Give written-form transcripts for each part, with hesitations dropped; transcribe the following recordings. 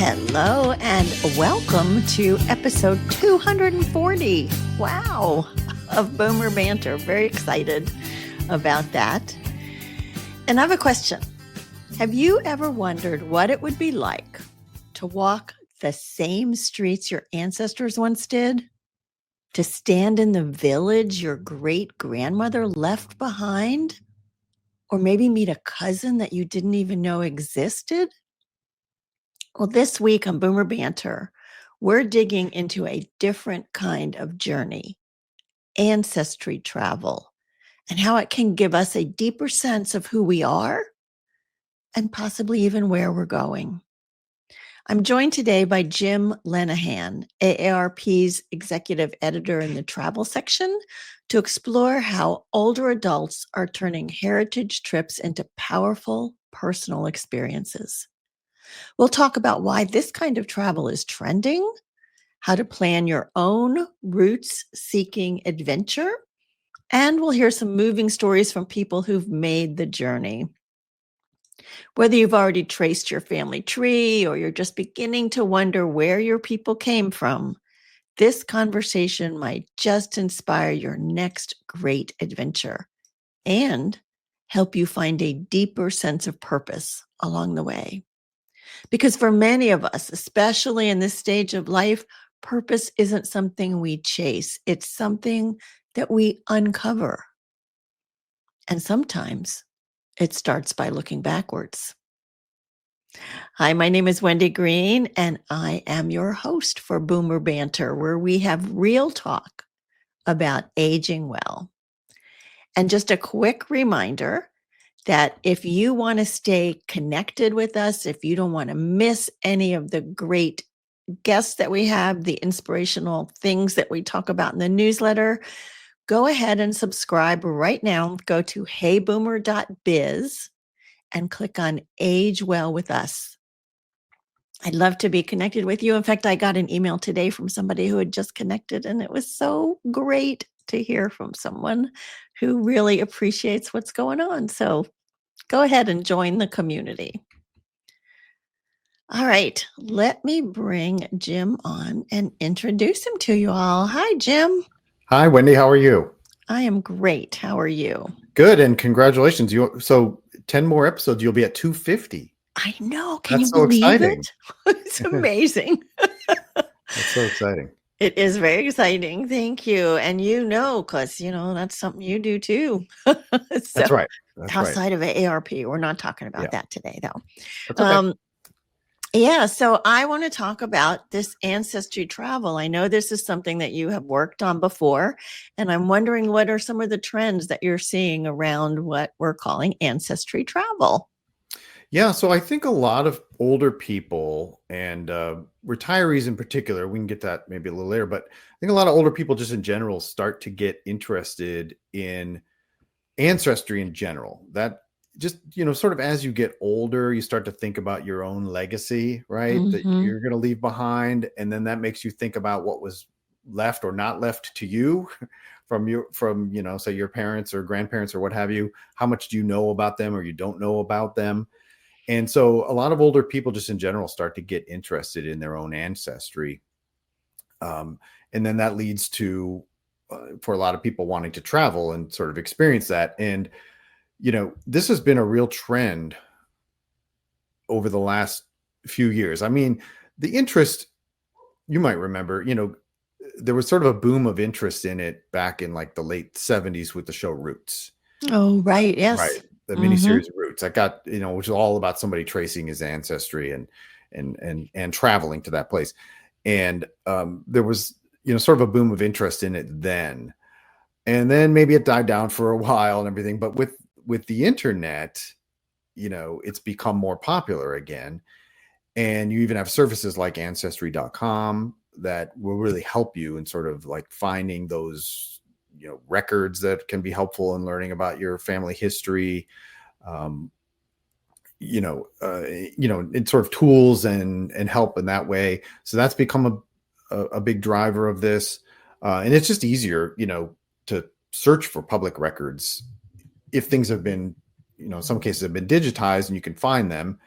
Hello and welcome to episode 240. Wow, of Boomer Banter. Very excited about that. And I have a question. Have you ever wondered what it would be like to walk the same streets your ancestors once did? To stand in the village your great-grandmother left behind? Or maybe meet a cousin that you didn't even know existed? Well, this week on Boomer Banter, we're digging into a different kind of journey, ancestry travel, and how it can give us a deeper sense of who we are and possibly even where we're going. I'm joined today by Jim Lenahan, AARP's executive editor in the travel section, to explore how older adults are turning heritage trips into powerful personal experiences. We'll talk about why this kind of travel is trending, how to plan your own roots-seeking adventure, and we'll hear some moving stories from people who've made the journey. Whether you've already traced your family tree or you're just beginning to wonder where your people came from, this conversation might just inspire your next great adventure and help you find a deeper sense of purpose along the way. Because for many of us, especially in this stage of life, purpose isn't something we chase. It's something that we uncover. And sometimes it starts by looking backwards. Hi, my name is Wendy Green, and I am your host for Boomer Banter, where we have real talk about aging well. And just a quick reminder that if you want to stay connected with us, if you don't want to miss any of the great guests that we have, the inspirational things that we talk about in the newsletter, go ahead and subscribe right now. Go to heyboomer.biz and click on Age Well with Us. I'd love to be connected with you. In fact, I got an email today from somebody who had just connected, and it was so great to hear from someone who really appreciates what's going on. So go ahead and join the community. All right, let me bring Jim on and introduce him to you all. Hi, Jim. Hi, Wendy. How are you? I am great. How are you? Good, and congratulations. So 10 more episodes, you'll be at 250. I know. Can That's you so believe exciting. it? It's amazing. That's so exciting. It is very exciting. Thank you. And because, that's something you do too. That's right. That's right. Outside of AARP, we're not talking about that today, though. That's okay. Yeah, so I want to talk about this ancestry travel. I know this is something that you have worked on before, and I'm wondering what are some of the trends that you're seeing around what we're calling ancestry travel? Yeah, so I think a lot of older people and retirees in particular, we can get that maybe a little later, but I think a lot of older people just in general start to get interested in ancestry in general. That just, sort of as you get older, you start to think about your own legacy, right? That you're going to leave behind. And then that makes you think about what was left or not left to you from say your parents or grandparents or what have you. How much do you know about them or you don't know about them? And so a lot of older people just in general start to get interested in their own ancestry. And then that leads to, for a lot of people wanting to travel and sort of experience that. And this has been a real trend over the last few years. I mean, the interest, you might remember, there was sort of a boom of interest in it back in like the late 70s with the show Roots. Oh, right. Yes. Right. The miniseries Roots. I got, which is all about somebody tracing his ancestry and traveling to that place. And there was, sort of a boom of interest in it then. And then maybe it died down for a while and everything. But with the internet, it's become more popular again. And you even have services like Ancestry.com that will really help you in sort of like finding those, records that can be helpful in learning about your family history, it's sort of tools and help in that way. So that's become a big driver of this. And it's just easier, to search for public records if things have been, in some cases have been digitized and you can find them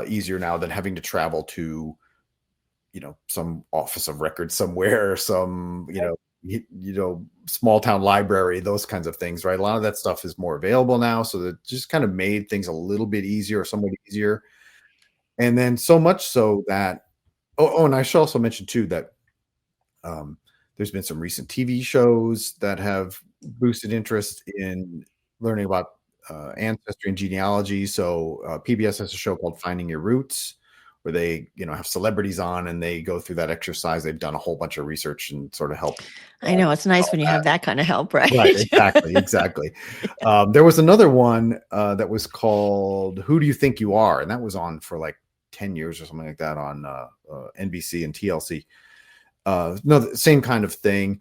easier now than having to travel to some office of records somewhere, some, small town library, those kinds of things, right? A lot of that stuff is more available now. So that just kind of made things a little bit easier, or somewhat easier. And then so much so that, and I should also mention too that um, there's been some recent TV shows that have boosted interest in learning about ancestry and genealogy. So PBS has a show called Finding Your Roots, where they, have celebrities on and they go through that exercise. They've done a whole bunch of research and sort of help. I know it's nice when you have that kind of help, right? Right, exactly. There was another one that was called "Who Do You Think You Are," and that was on for like 10 years or something like that on NBC and TLC. No, the same kind of thing.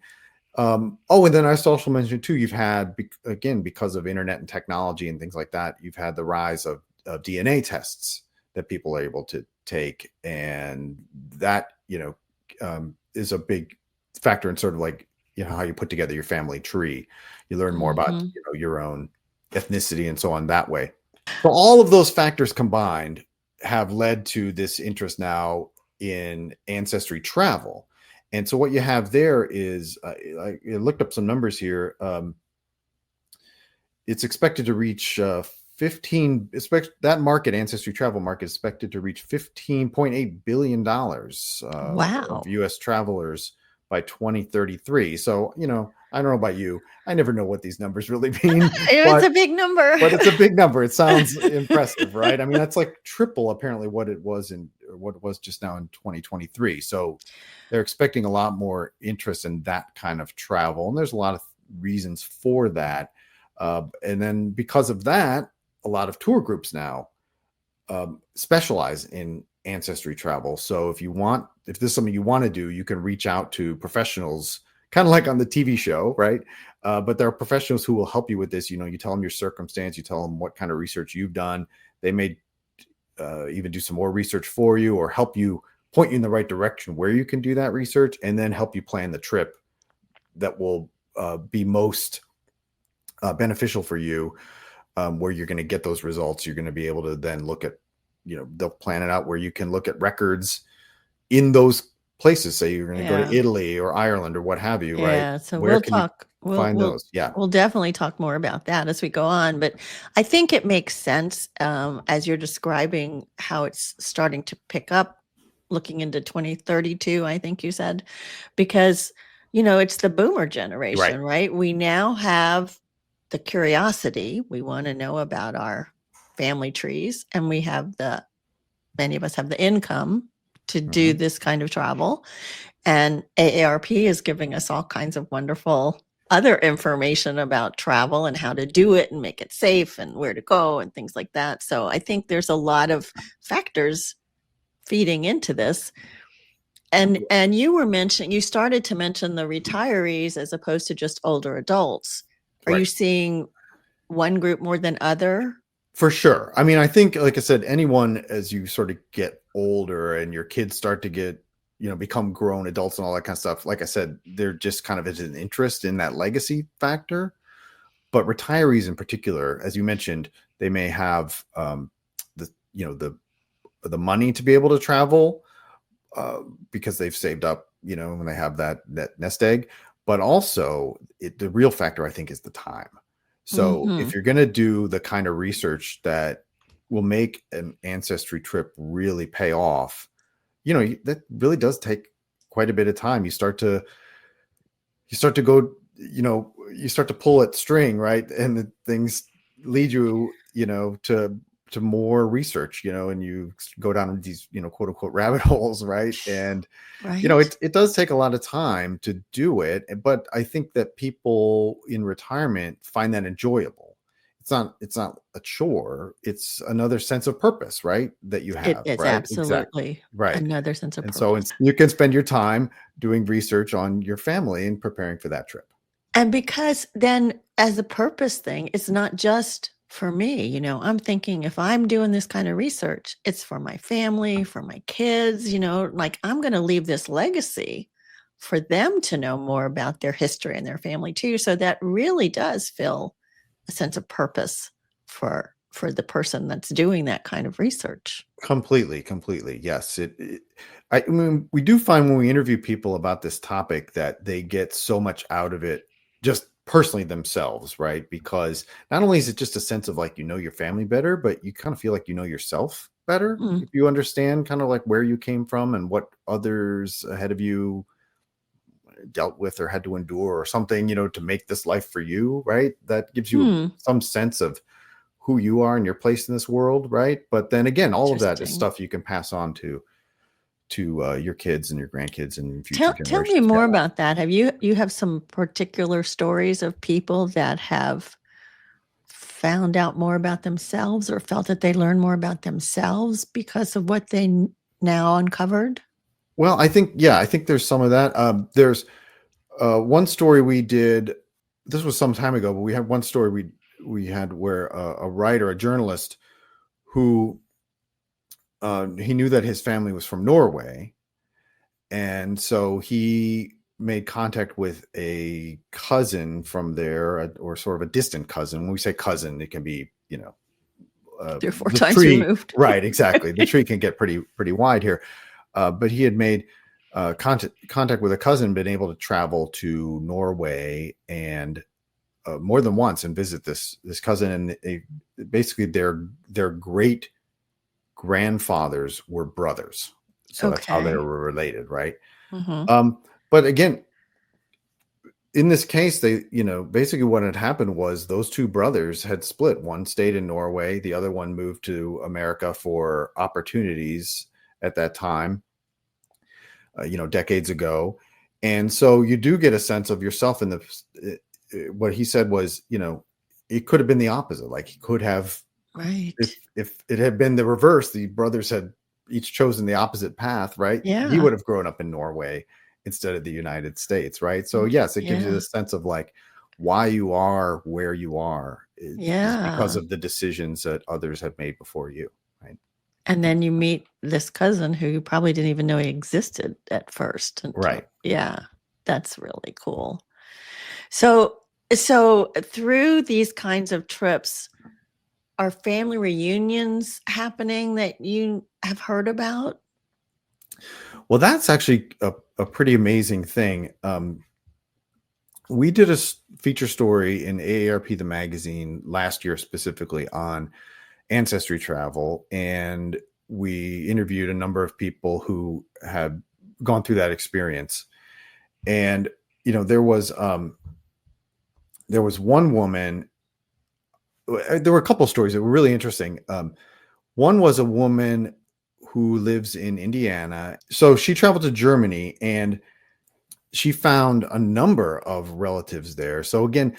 And then I also mentioned too, you've had, again, because of internet and technology and things like that, you've had the rise of DNA tests that people are able to take. And that, is a big factor in sort of like, how you put together your family tree. You learn more about, your own ethnicity and so on that way. So all of those factors combined have led to this interest now in ancestry travel. And so what you have there is, I looked up some numbers here. It's expected to reach that market, ancestry travel market, is expected to reach $15.8 billion Wow. of U.S. travelers by 2033. So, I don't know about you. I never know what these numbers really mean. It's a big number. But it's a big number. It sounds impressive, right? I mean, that's like triple apparently what it was just now in 2023. So they're expecting a lot more interest in that kind of travel. And there's a lot of reasons for that. And then because of that, a lot of tour groups now specialize in ancestry travel. So if this is something you want to do, you can reach out to professionals, kind of like on the TV show, right? But there are professionals who will help you with this. You tell them your circumstance, you tell them what kind of research you've done. They may even do some more research for you, or help you, point you in the right direction where you can do that research, and then help you plan the trip that will be most beneficial for you, where you're going to get those results. You're going to be able to then look at, they'll plan it out where you can look at records in those places. Say you're going to go to Italy or Ireland or what have you, right? Yeah, so we'll talk. Find those. Yeah, we'll definitely talk more about that as we go on. But I think it makes sense as you're describing how it's starting to pick up, looking into 2032, I think you said, because, it's the boomer generation, right? We now have the curiosity. We want to know about our family trees, and many of us have the income to do this kind of travel. And AARP is giving us all kinds of wonderful other information about travel and how to do it and make it safe and where to go and things like that. So I think there's a lot of factors feeding into this. And you started to mention the retirees as opposed to just older adults. Are you seeing one group more than other? For sure. I mean, I think, like I said, anyone, as you sort of get older and your kids start to get, become grown adults and all that kind of stuff, like I said, they're just kind of as an interest in that legacy factor. But retirees in particular, as you mentioned, they may have the money to be able to travel because they've saved up, when they have that nest egg. But also the real factor, I think, is the time. So if you're going to do the kind of research that will make an ancestry trip really pay off, that really does take quite a bit of time. You start to go, you start to pull at string, right? And the things lead you, to more research, and you go down these, quote unquote rabbit holes, right? And it does take a lot of time to do it, but I think that people in retirement find that enjoyable. It's not a chore. It's another sense of purpose, right? That you have. It's right? absolutely right. Another sense of purpose. So you can spend your time doing research on your family and preparing for that trip. And because then, as a purpose thing, it's not just for me. I'm thinking, if I'm doing this kind of research, it's for my family, for my kids, like I'm going to leave this legacy for them to know more about their history and their family too. So that really does fill a sense of purpose for for the person that's doing that kind of research. Completely. Yes. I mean, we do find when we interview people about this topic that they get so much out of it just personally themselves, right? Because not only is it just a sense of like, your family better, but you kind of feel like you know yourself better if you understand kind of like where you came from and what others ahead of you dealt with or had to endure or something, to make this life for you, right? That gives you some sense of who you are and your place in this world, right? But then again, all of that is stuff you can pass on to your kids and your grandkids and future Tell me generations. more about that. Have you have some particular stories of people that have found out more about themselves or felt that they learned more about themselves because of what they now uncovered? Well, I think there's some of that. There's one story we did. This was some time ago, but we had one story we had where a writer, a journalist, who he knew that his family was from Norway, and so he made contact with a cousin from there, or sort of a distant cousin. When we say cousin, it can be 3 or 4 the times tree, removed. right? Exactly. The tree can get pretty wide here, but he had made contact with a cousin, been able to travel to Norway and more than once and visit this cousin, and basically their great grandfathers were brothers, so that's how they were related, right? But again, in this case, they basically what had happened was those two brothers had split. One stayed in Norway, the other one moved to America for opportunities at that time, decades ago. And so you do get a sense of yourself in what he said was, it could have been the opposite. Like he could have, right. If it had been the reverse, the brothers had each chosen the opposite path, right? Yeah. He would have grown up in Norway instead of the United States, right? So yes, it gives you this sense of like why you are where you are is because of the decisions that others have made before you, right? And then you meet this cousin who you probably didn't even know he existed at first. Right. Yeah, that's really cool. So through these kinds of trips, are family reunions happening that you have heard about? Well, that's actually a pretty amazing thing. We did a feature story in AARP, the magazine, last year specifically on ancestry travel, and we interviewed a number of people who had gone through that experience. And there was one woman. There were a couple of stories that were really interesting. One was a woman who lives in Indiana. So she traveled to Germany and she found a number of relatives there. So again,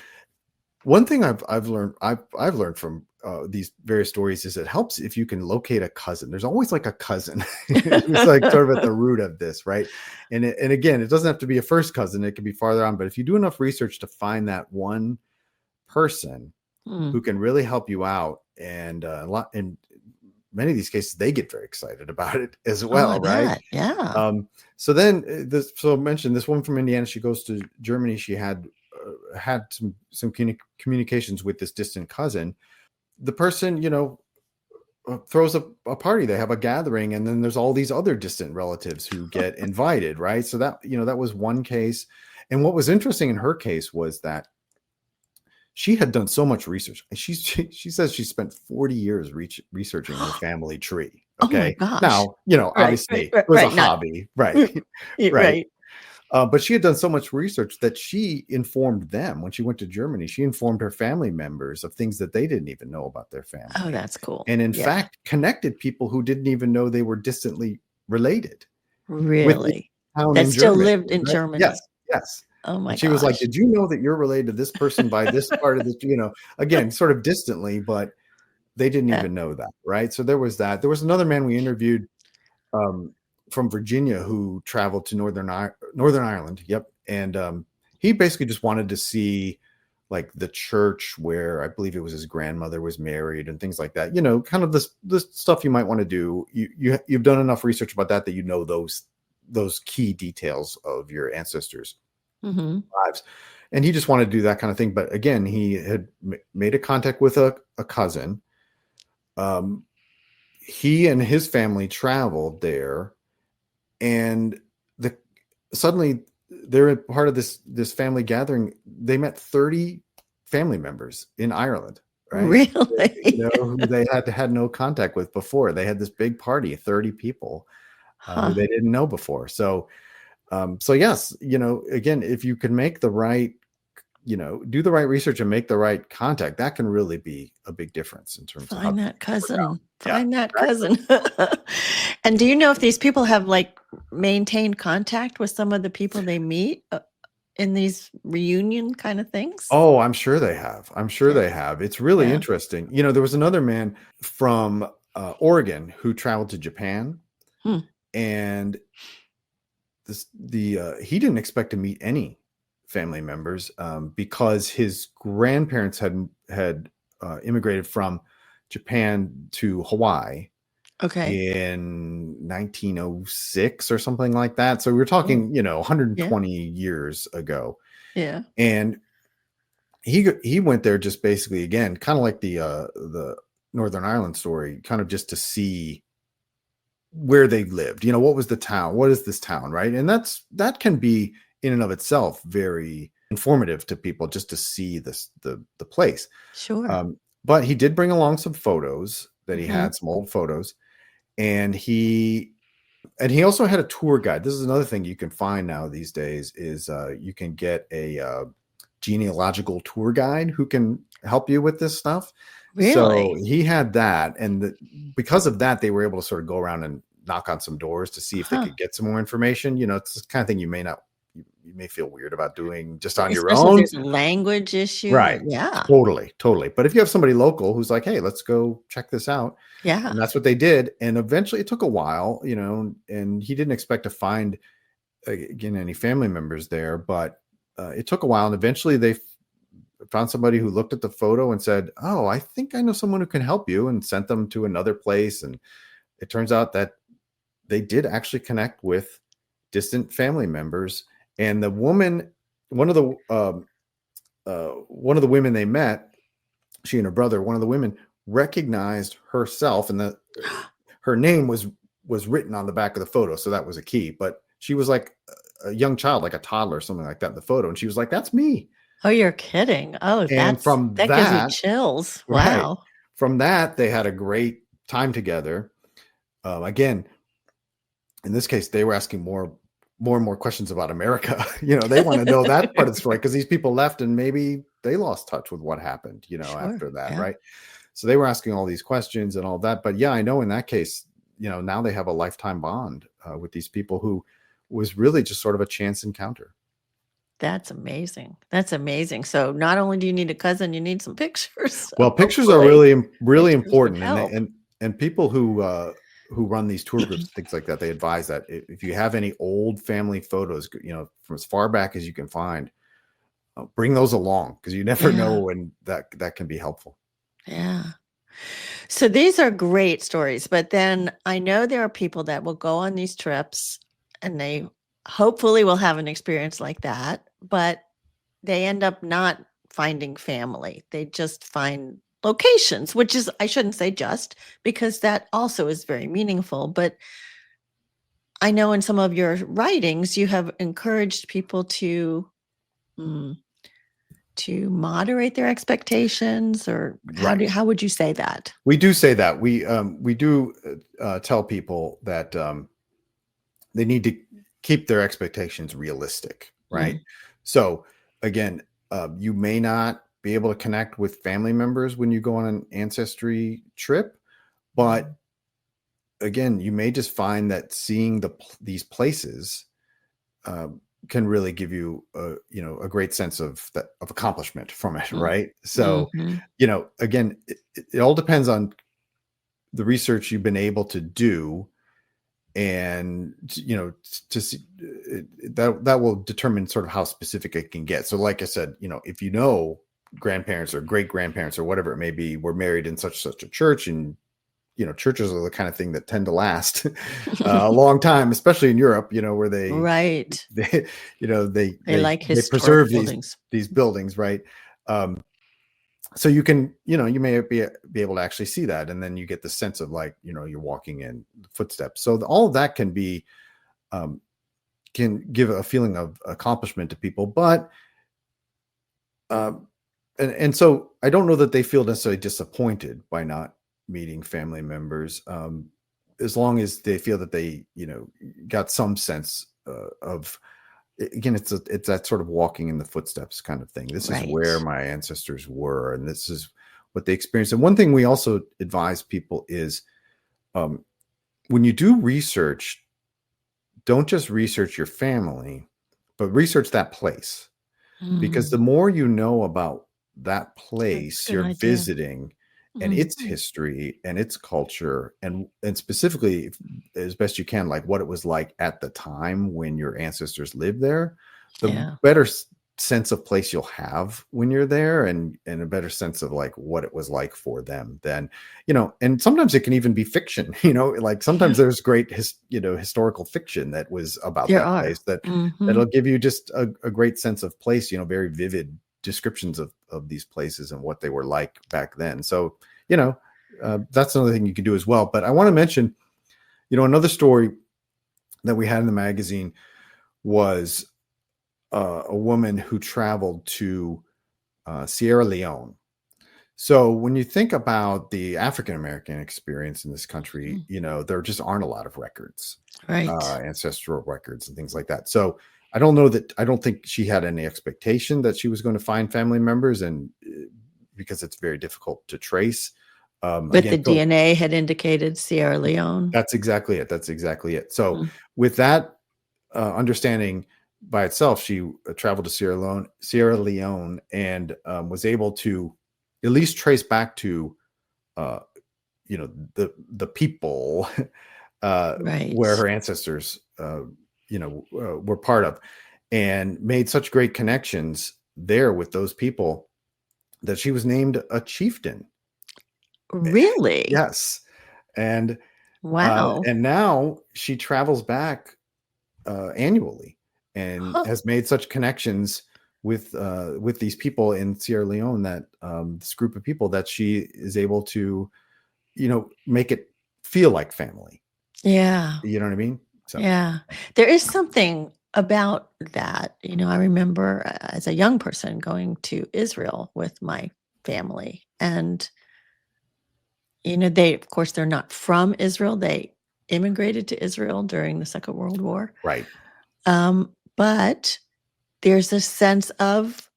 one thing I've learned from these various stories is it helps if you can locate a cousin. There's always like a cousin. It's like sort of at the root of this, right? And again, it doesn't have to be a first cousin. It can be farther on. But if you do enough research to find that one person who can really help you out, and in many of these cases, they get very excited about it as well, right? Yeah. So then, I mentioned this woman from Indiana. She goes to Germany. She had some communications with this distant cousin. The person, throws a party. They have a gathering, and then there's all these other distant relatives who get invited, right? So that that was one case. And what was interesting in her case was that she had done so much research. She says she spent 40 years researching her family tree. Okay. Oh my gosh. Now, obviously it was a hobby. Right. Right. But she had done so much research that she informed them when she went to Germany. She informed her family members of things that they didn't even know about their family. Oh, that's cool. And in fact, connected people who didn't even know they were distantly related. Really? That still lived in Germany. Yes. Oh my gosh. She was like, did you know that you're related to this person by this part of this, again, sort of distantly, but they didn't even know that. Right. So there was that. There was another man we interviewed from Virginia who traveled to Northern Ireland. Yep. And he basically just wanted to see like the church where I believe it was his grandmother was married and things like that. Kind of this stuff you might want to do. You've done enough research about that you know those key details of your ancestors' lives. And he just wanted to do that kind of thing. But again, he had made a contact with a cousin um, he and his family traveled there, and suddenly they're part of this family gathering. They met 30 family members in Ireland, right? Really? Who they had no contact with before. They had this big party, 30 people who Huh. they didn't know before. So yes, again, if you can make the right, do the right research and make the right contact, that can really be a big difference in terms of how Find things that work out. cousin. Yeah, Find that exactly. cousin. And do you know if these people have like maintained contact with some of the people they meet in these reunion kind of things? Oh, I'm sure they have. I'm sure Yeah. they have. It's really Yeah. interesting. There was another man from Oregon who traveled to Japan, Hmm. and he didn't expect to meet any family members because his grandparents had immigrated from Japan to Hawaii Okay. in 1906 or something like that. So we're Oh, talking, yeah. 120 years ago. Yeah. And he went there just basically, again, kind of like the Northern Ireland story, kind of just to see where they lived. What was the town? What is this town, right? And that can be in and of itself very informative to people, just to see the place. Sure. But he did bring along some photos that he Hmm. had, some old photos, and he also had a tour guide. This is another thing you can find now these days is you can get a genealogical tour guide who can help you with this stuff. So Really? he had that, and because of that, they were able to sort of go around and knock on some doors to see if they Huh. could get some more information. It's the kind of thing you may feel weird about doing just on your Especially if own. there's a language issue or Right. yeah. Totally. But if you have somebody local who's like, hey, let's go check this out. Yeah. And that's what they did. And eventually it took a while, and he didn't expect to find, again, any family members there, but it took a while. And eventually they found somebody who looked at the photo and said, oh, I think I know someone who can help you, and sent them to another place. And it turns out that they did actually connect with distant family members. And the woman, one of the women they met, she and her brother, one of the women recognized herself, and her name was written on the back of the photo. So that was a key, but she was like a young child, like a toddler or something like that in the photo. And she was like, that's me. Oh, you're kidding. Oh, And from that gives me that, chills. right, Wow. from that, they had a great time together. Again, in this case, they were asking more and more questions about America. They want to know that part of the story, because these people left and maybe they lost touch with what happened, Sure. after that, Yeah. right? So they were asking all these questions and all that. But yeah, I know in that case, now they have a lifetime bond with these people who was really just sort of a chance encounter. That's amazing. That's amazing. So not only do you need a cousin, you need some pictures. Well, pictures are Hopefully really pictures would important, and help. people who run these tour groups, things like that, they advise that if you have any old family photos, from as far back as you can find, bring those along, because you never know Yeah. when that can be helpful. Yeah. So these are great stories, but then I know there are people that will go on these trips and they hopefully will have an experience like that, but they end up not finding family. They just find locations, which is, I shouldn't say just, because that also is very meaningful. But I know in some of your writings, you have encouraged people mm, to moderate their expectations, or Right. how would you say that? We do say that. We do tell people that they need to keep their expectations realistic, right? Mm, So again, you may not be able to connect with family members when you go on an ancestry trip, but again, you may just find that seeing these places uh, can really give you a great sense of accomplishment from it, mm, right? So mhm. again, it all depends on the research you've been able to do, and to see that will determine sort of how specific it can get. So like I said, if grandparents or great grandparents or whatever it may be were married in such a church, and churches are the kind of thing that tend to last a long time, especially in Europe, where Right. they They like they historic preserve buildings. these buildings, right? um so you can, you may be able to actually see that, and then you get the sense of like, you're walking in footsteps. So all of that can be, can give a feeling of accomplishment to people, but and so I don't know that they feel necessarily disappointed by not meeting family members, as long as they feel that they, got some sense of, again, it's that sort of walking in the footsteps kind of thing. This is where Right. my ancestors were, and this is what they experienced. And one thing we also advise people is, when you do research, don't just research your family, but research that place. Because the Mm, more you know about that that's a place good you're idea. visiting and its Mhm. history and its culture, and specifically, as best you can, like what it was like at the time when your ancestors lived there, the Yeah. better sense of place you'll have when you're there, and a better sense of like what it was like for them then, and sometimes it can even be fiction, like sometimes Yeah. there's great historical fiction that was about There that are. place, that'll Mhm. give you just a great sense of place, very vivid descriptions of these places and what they were like back then. So, you know, that's another thing you can do as well. But I want to mention, another story that we had in the magazine was a woman who traveled to Sierra Leone. So when you think about the African American experience in this country, Mhm. there just aren't a lot of records, Right. ancestral records and things like that. So I don't think she had any expectation that she was going to find family members, and because it's very difficult to trace. But Again, the so DNA had indicated Sierra Leone. that's exactly it. That's exactly it. So Mm. with that understanding by itself, she traveled to Sierra Leone, and was able to at least trace back to uh, the people where Right. her ancestors were part of, and made such great connections there with those people that she was named a chieftain. Really? Yes. and Wow. and now she travels back annually, and Huh. has made such connections with these people in Sierra Leone, that this group of people, that she is able to make it feel like family. Yeah. You know what I mean? So Yeah. There is something about that. I remember as a young person going to Israel with my family. And, they, of course, they're not from Israel. They immigrated to Israel during the Second World War. right. But there's a sense of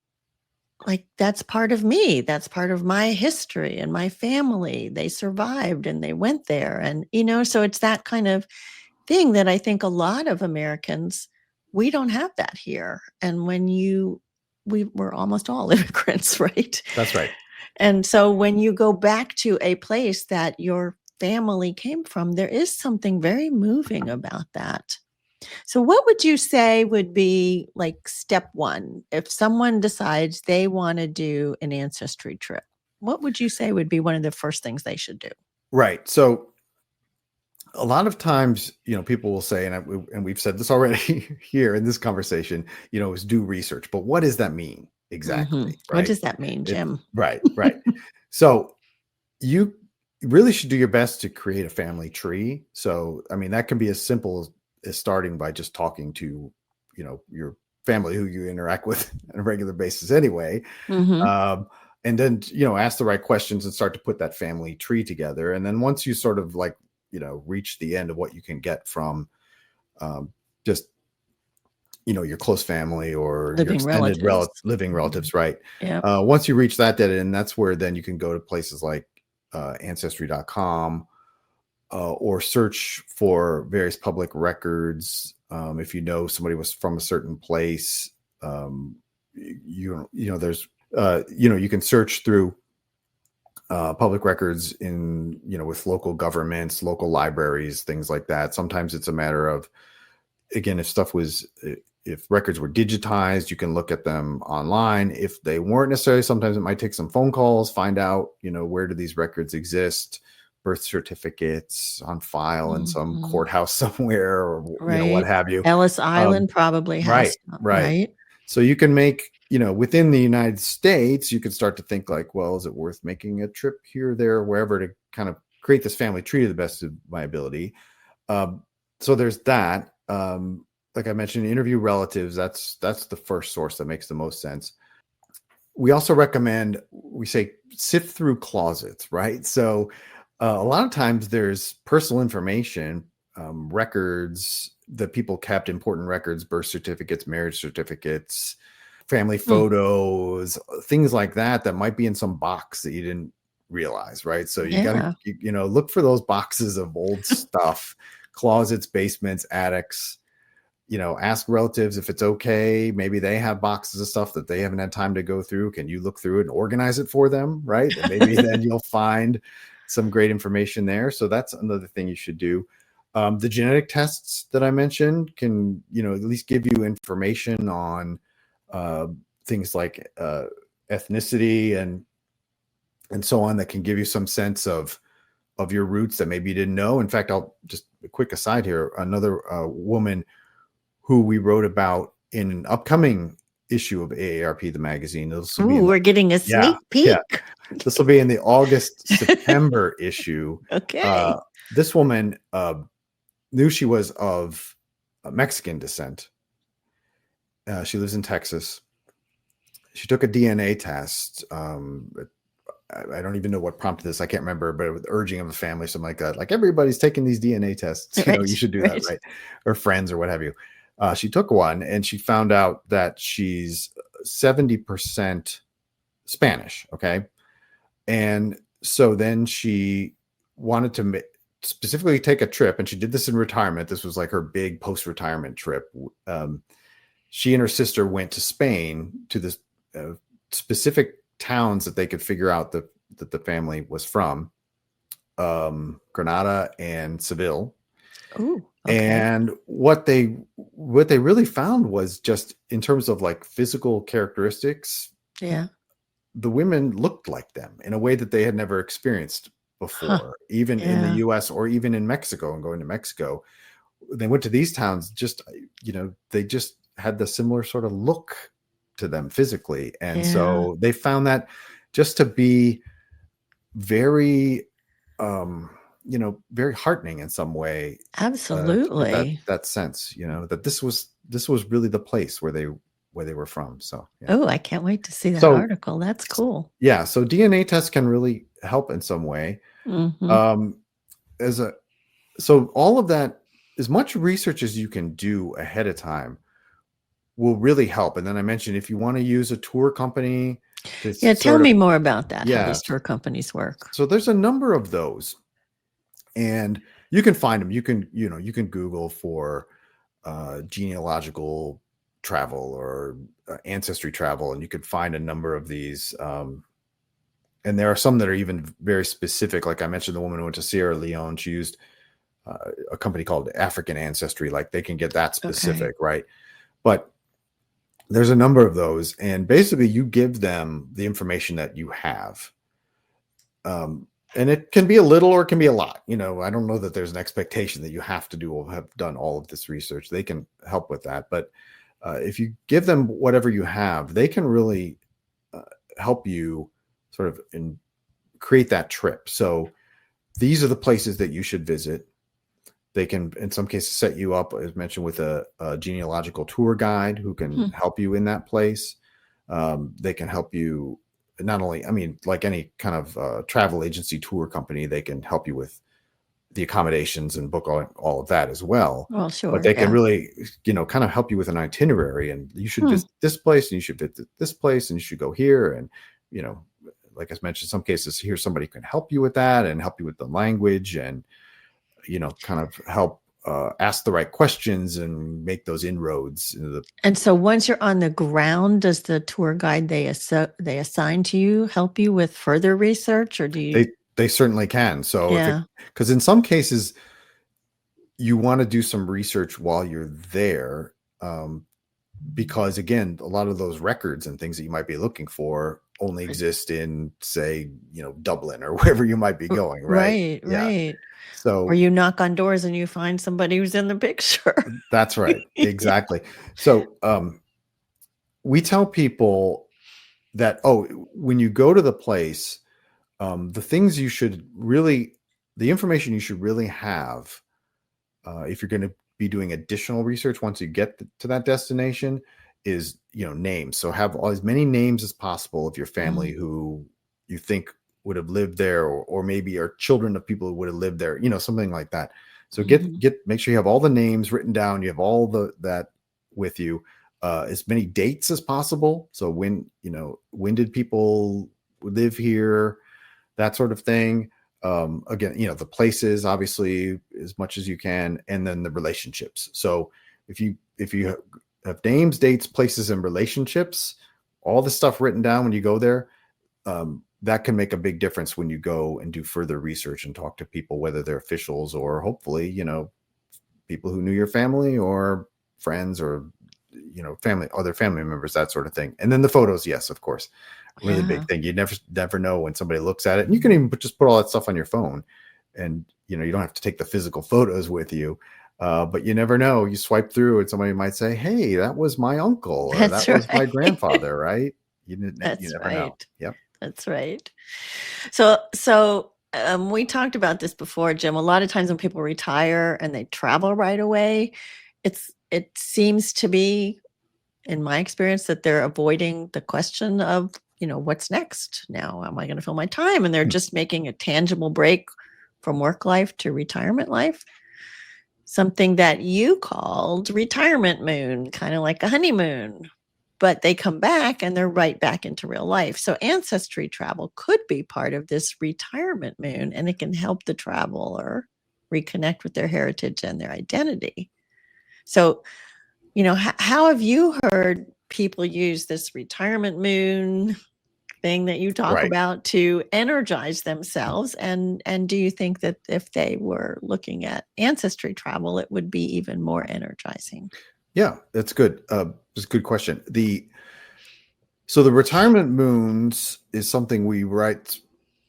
like, that's part of me. That's part of my history and my family. They survived and they went there. And, so it's that kind of thing that I think a lot of Americans, we don't have that here. And we're almost all immigrants, right? That's right. And so when you go back to a place that your family came from, there is something very moving about that. So, what would you say would be like step one if someone decides they want to do an ancestry trip? What would you say would be one of the first things they should do? Right. So a lot of times, people will say, and we've said this already here in this conversation, is do research. But what does that mean exactly? What Right. does that mean, It's Jim? right. Right. So you really should do your best to create a family tree. So, I mean, that can be as simple as starting by just talking to, your family who you interact with on a regular basis anyway. Hmm. Um, and then, ask the right questions and start to put that family tree together. And then once you sort of like, reach the end of what you can get from just, your close family or your Living extended relatives. living Mhm. relatives, right? Yep. Once you reach that dead end, that's where then you can go to places like ancestry.com, or search for various public records. If you know somebody was from a certain place, there's you can search through public records in with local governments, local libraries, things like that. Sometimes it's a matter of, again, if records were digitized, you can look at them online. If they weren't necessarily, sometimes it might take some phone calls, find out, where do these records exist, birth certificates on file in some Mhm. courthouse somewhere, or, what Right. have you. Ellis Island probably Right, has some, right. right? So you can make within the United States, you could start to think like, well, is it worth making a trip here, there, wherever to kind of create this family tree to the best of my ability? So there's that. Like I mentioned, interview relatives. That's the first source that makes the most sense. We also recommend, we say, sift through closets, right? So a lot of times there's personal information, records that people kept, important records, birth certificates, marriage certificates, family photos, things like that might be in some box that you didn't realize, right? So you got to, look for those boxes of old stuff, closets, basements, attics. Ask relatives if it's okay. Maybe they have boxes of stuff that they haven't had time to go through. Can you look through it and organize it for them, right? And maybe then you'll find some great information there. So that's another thing you should do. The genetic tests that I mentioned can, at least give you information on things like ethnicity and so on, that can give you some sense of your roots that maybe you didn't know. In fact, I'll just a quick aside here. Another woman who we wrote about in an upcoming issue of AARP, the magazine. We're getting a sneak peek. Yeah. This will be in the August-September issue. Okay. This woman knew she was of Mexican descent. She lives in Texas. She took a DNA test. I don't even know what prompted this. I can't remember, but with urging of a family, something like that. Like, everybody's taking these DNA tests. You should do that, right? Or friends or what have you. She took one and she found out that she's 70% Spanish. Okay. And so then she wanted to specifically take a trip, and she did this in retirement. This was like her big post-retirement trip. She and her sister went to Spain, to this specific towns that they could figure out that the family was from, Granada and Seville. Ooh, okay. And what they really found was, just in terms of like physical characteristics, the women looked like them in a way that they had never experienced before, even in the US or even in Mexico. And going to Mexico, they went to these towns, just, they just had the similar sort of look to them physically. And so they found that just to be very, very heartening in some way. Absolutely. That sense, that this was really the place where they were from. So, Oh, I can't wait to see that article. That's cool. Yeah. So DNA tests can really help in some way. Mm-hmm. So all of that, as much research as you can do ahead of time, will really help. And then I mentioned, if you want to use a tour company, tell me more about that. How these tour companies work. So there's a number of those, and you can find them. You can Google for genealogical travel or ancestry travel, and you can find a number of these. And there are some that are even very specific. Like I mentioned, the woman who went to Sierra Leone, she used a company called African Ancestry. Like, they can get that specific, right? But there's a number of those, and basically you give them the information that you have. And it can be a little or it can be a lot. I don't know that there's an expectation that you have done all of this research. They can help with that. But if you give them whatever you have, they can really help you sort of create that trip. So these are the places that you should visit. They can, in some cases, set you up, as mentioned, with a genealogical tour guide who can help you in that place. They can help you not only, like any kind of travel agency tour company, they can help you with the accommodations and book all of that as well. Well, sure. But they can really, kind of help you with an itinerary, and you should visit this place, and you should visit this place, and you should go here. And, like I mentioned, in some cases here, somebody can help you with that and help you with the language, and, kind of help ask the right questions and make those inroads into the. And so once you're on the ground, does the tour guide they assign to you help you with further research, or do you? They certainly can. So because in some cases you want to do some research while you're there, because again, a lot of those records and things that you might be looking for only exist in, say, Dublin or wherever you might be going, right? Right. So, or you knock on doors and you find somebody who's in the picture. That's right. Exactly. So we tell people that, when you go to the place, the things you should really, the information you should really have, if you're going to be doing additional research once you get to that destination, is, names. So have as many names as possible of your family who you think would have lived there, or maybe are children of people who would have lived there, something like that. So make sure you have all the names written down. You have all that with you, as many dates as possible. So when did people live here, that sort of thing. Again, the places, obviously, as much as you can, and then the relationships. So if you have names, dates, places, and relationships, all the stuff written down when you go there, that can make a big difference when you go and do further research and talk to people, whether they're officials or hopefully, people who knew your family or friends, or, family, other family members, that sort of thing. And then the photos, yes, of course, really big thing. You never know when somebody looks at it. And you can even just put all that stuff on your phone, and, you don't have to take the physical photos with you. But you never know. You swipe through and somebody might say, "Hey, that was my uncle," or That's "That was my right. grandfather," right? You That's never know. right. Yep. That's right. So we talked about this before, Jim. A lot of times when people retire and they travel right away, it seems to be, in my experience, that they're avoiding the question of, what's next now? Am I going to fill my time? And they're just making a tangible break from work life to retirement life. Something that you called retirement moon, kind of like a honeymoon. But they come back and they're right back into real life. So ancestry travel could be part of this retirement moon, and it can help the traveler reconnect with their heritage and their identity. So, how have you heard people use this retirement moon thing that you talk about to energize themselves? And do you think that if they were looking at ancestry travel, it would be even more energizing? Yeah, that's good. That's a good question. So the retirement moons is something we're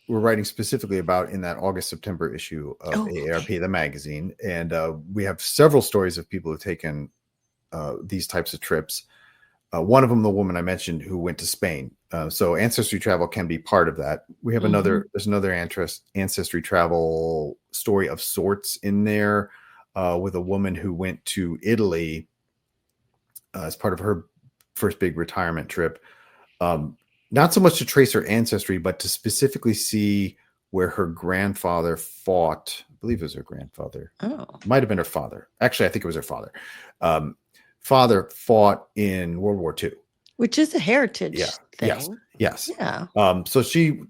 writing specifically about in that August-September issue of AARP, the magazine. And we have several stories of people who've taken these types of trips. One of them, the woman I mentioned who went to Spain. So ancestry travel can be part of that. We have there's another ancestry travel story of sorts in there, with a woman who went to Italy as part of her first big retirement trip. Not so much to trace her ancestry, but to specifically see where her grandfather fought. I believe it was her grandfather. Might have been her father. Actually, I think it was her father. Father fought in World War II. Which is a heritage thing. Yes. Yeah. So she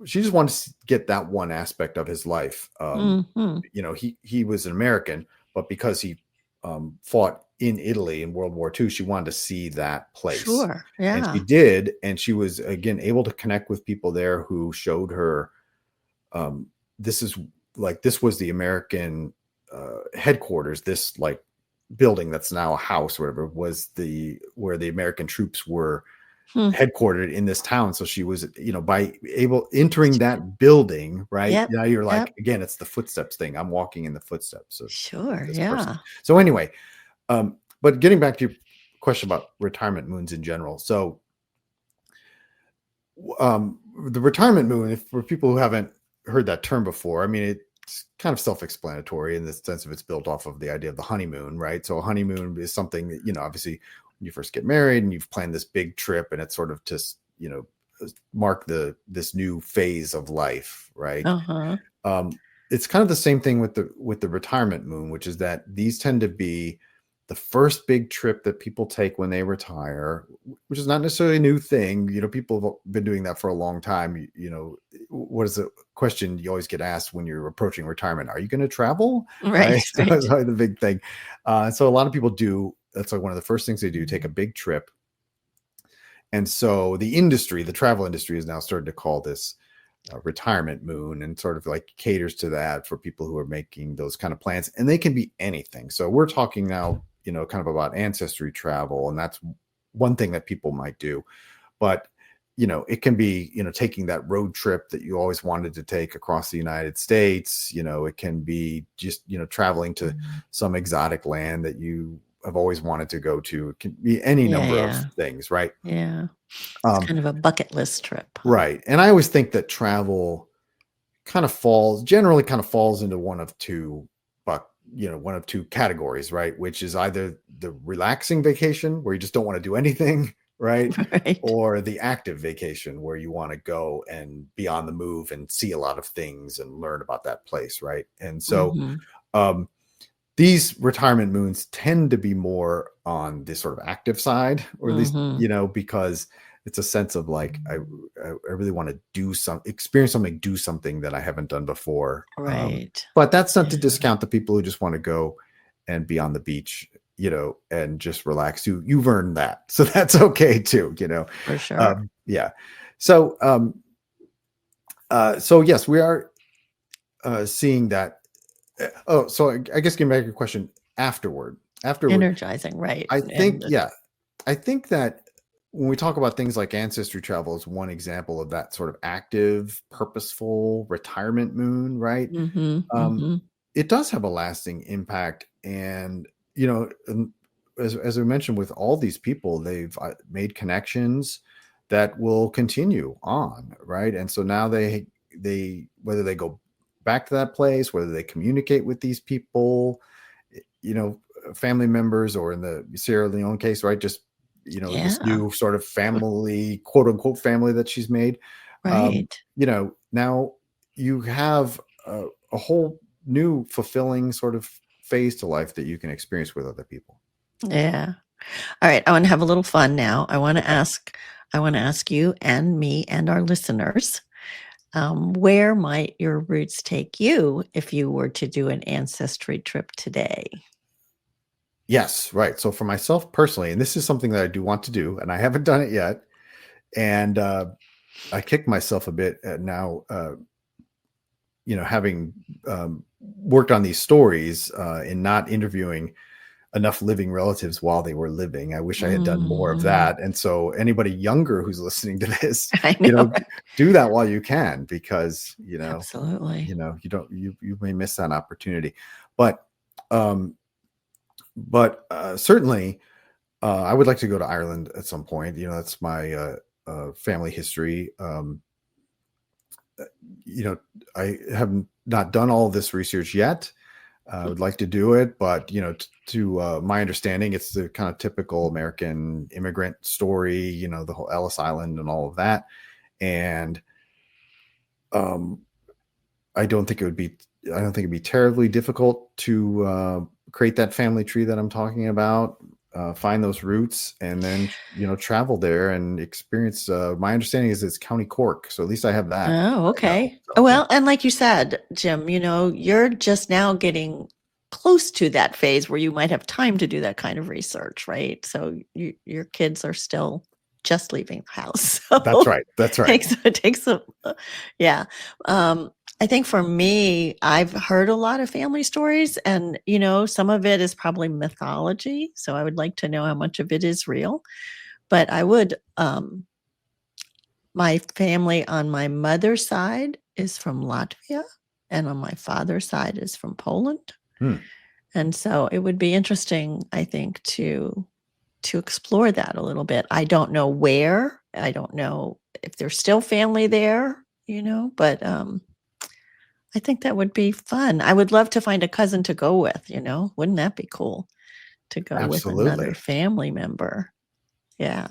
just wanted to get that one aspect of his life. He was an American, but because he fought in Italy in World War II, she wanted to see that place. Sure. Yeah. And she did. And she was, again, able to connect with people there who showed her, this was the American headquarters. This building that's now a house or whatever was where the American troops were headquartered in this town. So she was, by entering that building, right? Yep. Now you're like, again, it's the footsteps thing. I'm walking in the footsteps of this person. So anyway, but getting back to your question about retirement moons in general. So the retirement moon, for people who haven't heard that term before, I mean, it's kind of self-explanatory in the sense of it's built off of the idea of the honeymoon, right? So a honeymoon is something that, obviously when you first get married and you've planned this big trip, and it's sort of just, mark this new phase of life, right? It's kind of the same thing with the retirement moon, which is that these tend to be the first big trip that people take when they retire, which is not necessarily a new thing. People have been doing that for a long time. What is the question you always get asked when you're approaching retirement? Are you going to travel? Right. That's the big thing. So a lot of people do. That's one of the first things they do, take a big trip. And so the travel industry has now started to call this retirement moon, and sort of caters to that for people who are making those kind of plans. And they can be anything. So we're talking now, kind of about ancestry travel, and that's one thing that people might do. But, it can be, taking that road trip that you always wanted to take across the United States. It can be just, traveling to some exotic land that you I've always wanted to go to. It can be any number of things, right? Yeah. It's kind of a bucket list trip. Huh? Right. And I always think that travel generally falls into one of two categories, right? Which is either the relaxing vacation where you just don't want to do anything, right? Right. Or the active vacation where you want to go and be on the move and see a lot of things and learn about that place, right? And so these retirement moons tend to be more on the sort of active side, or at least, because it's a sense of like, I really want to experience something, do something that I haven't done before. Right. But that's not to discount the people who just want to go and be on the beach, and just relax. You've earned that. So that's okay too, For sure. Yeah. So, so yes, we are seeing that. So I guess getting back to your question, afterward, Energizing, right? I think that when we talk about things like ancestry travel is one example of that sort of active, purposeful retirement moon, right? It does have a lasting impact. And, as we mentioned, with all these people, they've made connections that will continue on, right? And so now they whether they go back to that place, whether they communicate with these people, family members, or in the Sierra Leone case, right? Just, this new sort of family, quote unquote family that she's made. Right. Now you have a whole new fulfilling sort of phase to life that you can experience with other people. Yeah. All right. I want to have a little fun now. I want to ask you and me and our listeners, where might your roots take you if you were to do an ancestry trip today? Yes, right. So for myself personally, and this is something that I do want to do, and I haven't done it yet, and I kick myself a bit at now, having worked on these stories in not interviewing enough living relatives while they were living. I wish I had done more of that. And so anybody younger who's listening to this, do that while you can, because, absolutely, you may miss that opportunity. But certainly I would like to go to Ireland at some point. That's my family history. I have not done all of this research yet. I would like to do it, but to my understanding, it's the kind of typical American immigrant story, the whole Ellis Island and all of that. And I don't think it'd be terribly difficult to create that family tree that I'm talking about, find those roots, and then, travel there and experience. My understanding is it's County Cork. So at least I have that. Oh, okay. Well, and like you said, Jim, you're just now getting close to that phase where you might have time to do that kind of research, right? So your kids are still just leaving the house. So That's right. It takes yeah. I think for me, I've heard a lot of family stories, and some of it is probably mythology. So I would like to know how much of it is real. But I would, my family on my mother's side is from Latvia, and on my father's side is from Poland. And so it would be interesting, I think, to explore that a little bit. I don't know where. I don't know if there's still family there, but I think that would be fun. I would love to find a cousin to go with, wouldn't that be cool to go with another family member? Yeah.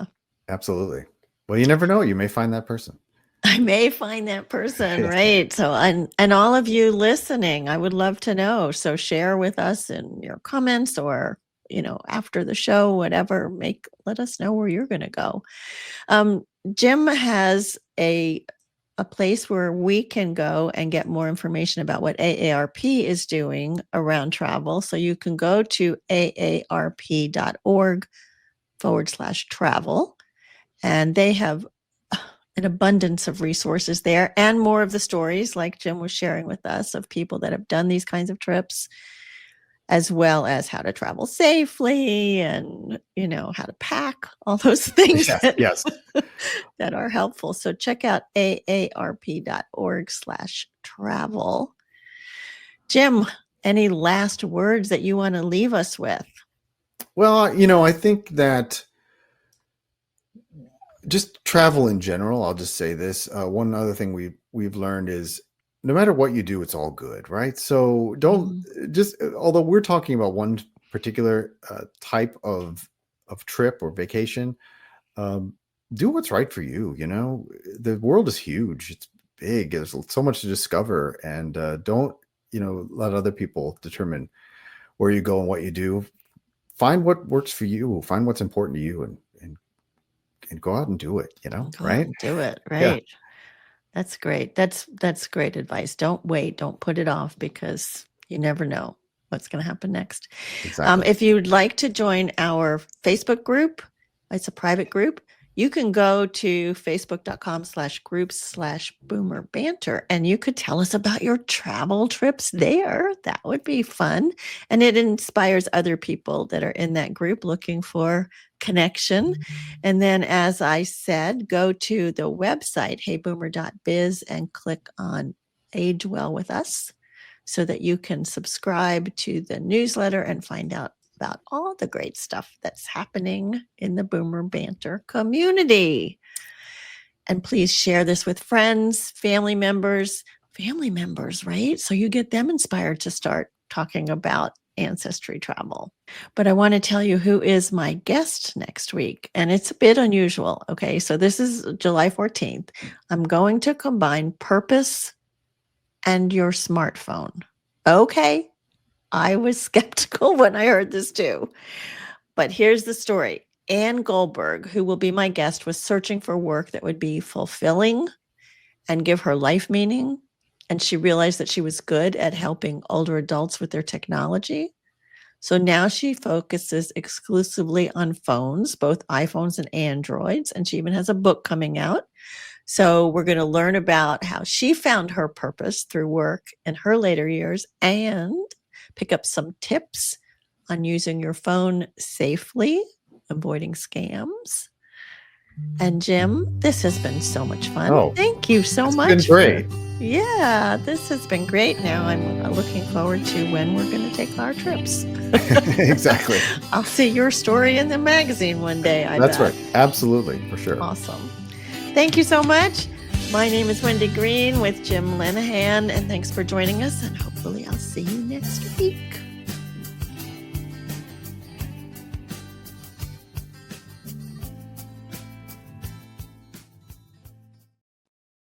Absolutely. Well, you never know. You may find that person. I may find that person, right? So, and all of you listening, I would love to know. So share with us in your comments, or, after the show, whatever, let us know where you're going to go. Jim has a place where we can go and get more information about what AARP is doing around travel. So you can go to aarp.org/travel, and they have an abundance of resources there, and more of the stories like Jim was sharing with us of people that have done these kinds of trips, as well as how to travel safely and, how to pack, all those things that are helpful. So check out aarp.org/travel. Jim, any last words that you want to leave us with? Well, I think that just travel in general, I'll just say this. One other thing we've learned is no matter what you do, it's all good, right? So don't Mhm. just, although we're talking about one particular type of trip or vacation, um, do what's right for you. The world is huge. It's big. There's so much to discover, and don't, let other people determine where you go and what you do. Find what works for you. Find what's important to you, and go out and do it. Go out Right? and do it, Yeah, right. That's great. That's great advice. Don't wait, don't put it off because you never know what's going to happen next. exactly. If you'd like to join our Facebook group, it's a private group. You can go to facebook.com/groups/boomer banter and you could tell us about your travel trips there. That would be fun. And it inspires other people that are in that group looking for connection. And then, as I said, go to the website, heyboomer.biz, and click on Age Well with Us so that you can subscribe to the newsletter and find out about all the great stuff that's happening in the Boomer Banter community. And please share this with friends, family members, right? So you get them inspired to start talking about ancestry travel. But I want to tell you who is my guest next week. And it's a bit unusual. Okay. So this is July 14th. I'm going to combine purpose and your smartphone. Okay. I was skeptical when I heard this too. But here's the story. Anne Goldberg, who will be my guest, was searching for work that would be fulfilling and give her life meaning. And she realized that she was good at helping older adults with their technology. So now she focuses exclusively on phones, both iPhones and Androids. And she even has a book coming out. So we're going to learn about how she found her purpose through work in her later years and pick up some tips on using your phone safely, avoiding scams. And Jim, this has been so much fun. Oh, Thank you so it's much. been great. Yeah, this has been great. Now I'm looking forward to when we're going to take our trips. Exactly. I'll see your story in the magazine one day. That's right. Absolutely, for sure. Awesome. Thank you so much. My name is Wendy Green with Jim Lenahan, and thanks for joining us. And hopefully I'll see you next week.